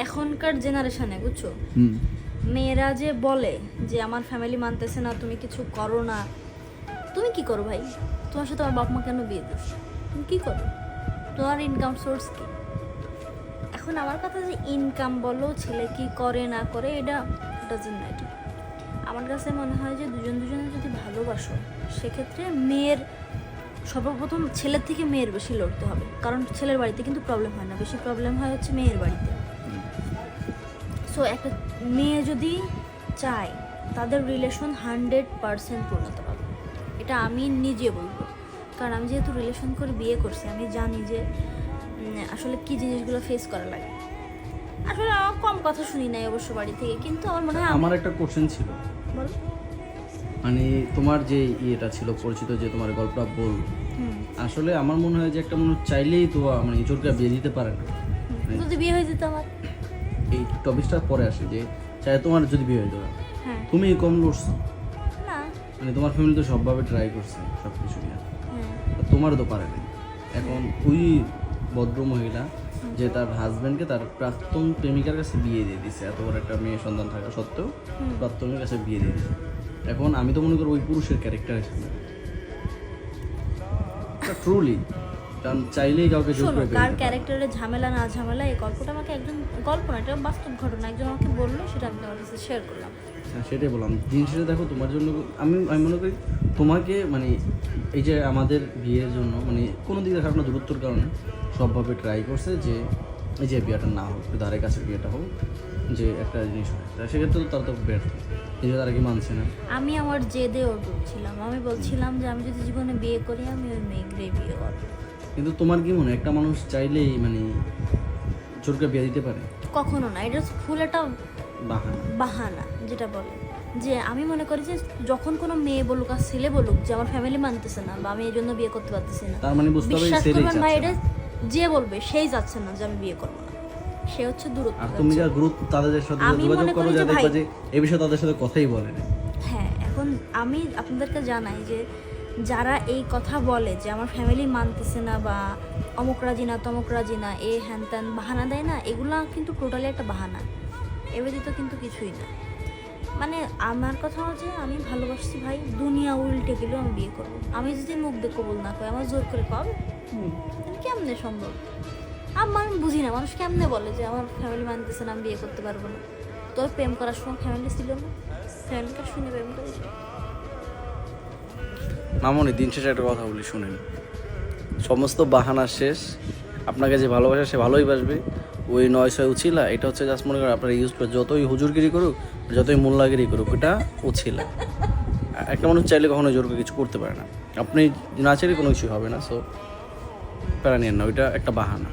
এখনকার জেনারেশনে বুঝছো, মেয়েরা যে বলে যে আমার ফ্যামিলি মানতেছে না, তুমি কিছু করো না। তুমি কি করো ভাই? তোমার সাথে আমার বাপ মা কেন বিয়ে দিচ্ছে? তুমি কি করো? তোমার ইনকাম সোর্স কি? এখন আমার কথা যে ইনকাম বলো, ছেলে কি করে না করে, এটা ডাজন্ট ম্যাটার। আমার কাছে মনে হয় যে দুজনে যদি ভালোবাসো, সেক্ষেত্রে মেয়ের সর্বপ্রথম ছেলের থেকে মেয়ের বেশি লড়তে হবে। কারণ ছেলের বাড়িতে কিন্তু প্রবলেম হয় না, বেশি প্রবলেম হয় হচ্ছে মেয়ের বাড়িতে। সো একটা মেয়ে যদি চায়, তাদের রিলেশন 100% পূর্ণতা পাবে। এটা আমি নিজে বলবো, কারণ আমি যেহেতু রিলেশন করে বিয়ে করছি, আমি জানি যে আসলে কি জিনিসগুলো ফেস করা লাগে। আসলে আমার কম কথা শুনি নাই অবশ্য বাড়ি থেকে, কিন্তু আমার মনে হয় আমার একটা কোশ্চেন ছিল, বলো। মানে তোমার যে ইয়েটা ছিল পরিচিত, যে তোমার গল্পটা বল, আসলে আমার মনে হয় যে একটা মানুষ চাইলেই তো মানে জোরকে বিয়ে দিতে পারে না। যদি বিয়ে হয়ে যেত আমার, এই টপিকটা পরে আসে যে চাই তোমার যদি বিয়ে হয়ে যাবে, হ্যাঁ তুমি কম লড়ছো না, মানে তোমার ফ্যামিলি তো সবভাবে ট্রাই করছে সব কিছু নিয়ে, হ্যাঁ তোমারও তো পারে না। এখন ওই ভদ্র মহিলা যে তার হাজব্যান্ডকে তার প্রাক্তন প্রেমিকার কাছে বিয়ে দিয়ে দিছে, এত বড় একটা মেয়ে সন্তান থাকা সত্ত্বেও প্রাক্তনের কাছে বিয়ে দিয়ে দিছে। এখন আমি তো মনে করি ওই পুরুষের ক্যারেক্টার হিসেবে ট্রুলি, কারণ চাইলেই কাউকে জোর শোনো, করে বিয়ে কার দিতে পারে। ক্যারেক্টারের ঝামেলা না ঝামেলা, এই গল্পটা আমাকে একজন, গল্প না, এটা বাস্তব ঘটনা, একজন আমাকে বললো, সেটা আমি তোমার কাছে শেয়ার করলাম। হ্যাঁ, সেটাই বললাম। জিনিসটা দেখো, তোমার জন্য আমি মনে করি তোমাকে মানে এই যে আমাদের বিয়ের জন্য মানে কোনো দিকে খারাপ না, দূরত্বর কারণে সবভাবে ট্রাই করছে যে এই যে বিয়েটা না হোক, ধারে কাছে বিয়েটা হোক, যে একটা জিনিস হয়, তা সেক্ষেত্রে তো তারা তো ব্যর্থ, এই যে তারা কি মানছে না। আমি আমার জেদে বলছিলাম, আমি বলছিলাম যে আমি যদি জীবনে বিয়ে করি, আমি ওই মেয়েকে বিয়ে করবো। কিন্তু তোমার কি মনে হয় একটা মানুষ চাইলেই মানে জোরকে বিয়ে দিতে পারে? কখনো না, এটা ফুল একটা বাহানা। বাহানা যেটা বলে। যে আমি মনে করি যে যখন কোনো মেয়ে বলুক আর ছেলে বলুক যে আমার ফ্যামিলি মানতেছে না বা আমি এই জন্য বিয়ে করতে পারতেছি না, তার মানে বুঝতে হবে বিশ্বাস ছেলেই করবেন ভাই, চাচ্ছে এটা না। যে বলবে সেই যাচ্ছে না যে আমি বিয়ে করবো না, সে হচ্ছে দূরত্ব আর তুমি যাচ্ছে। যা গ্রুপ তাদের সাথে আমি যোগাযোগ মনে করো, করি যা যে দেখবা ভাই- যে এই বিষয়ে তাদের সাথে কথাই বলে না। হ্যাঁ, এখন আমি আপনাদেরকে জানাই যে যারা এই কথা বলে যে আমার ফ্যামিলি মানতেছে না বা অমুক রাজি না তমুক রাজি না, এ হ্যান ত্যান বাহানা দেয় না, এগুলা কিন্তু টোটালি একটা বাহানা, এ ব্যতীত কিন্তু কিছুই না। মানে আমার কথা হচ্ছে, আমি ভালোবাসছি ভাই, দুনিয়া উল্টে গেলেও আমি বিয়ে করবো। আমি যদি মুখ দিয়ে কবুল না করি, আমার জোর করে পাবে, কেমনে সম্ভব? আমি বুঝি না মানুষ কেমনে বলে যে আমার ফ্যামিলি মানতেছে না, আমি বিয়ে করতে পারবো না। তোর প্রেম করার সময় ফ্যামিলি ছিল না? ফ্যামিলিটা শুনে প্রেম করিস? মামনি, দিন শেষে একটা কথা বলি, শুনেন। সমস্ত বাহানা শেষ, আপনাকে যে ভালোবাসে সে ভালোই বাসবে। ওই 9-6 উছিলা, এটা হচ্ছে জাস্ট মনে করেন আপনারা ইউজ করে, যতই হুজুরগিরি করুক, যতই মোল্লাগিরি করুক, এটা উছিলা। একটা মানুষ চাইলে কখনো জোর করে কিছু করতে পারে না, আপনি না চাইলে কোনো কিছু হবে না। সো প্যারা নিয়েন না, ওইটা একটা বাহানা।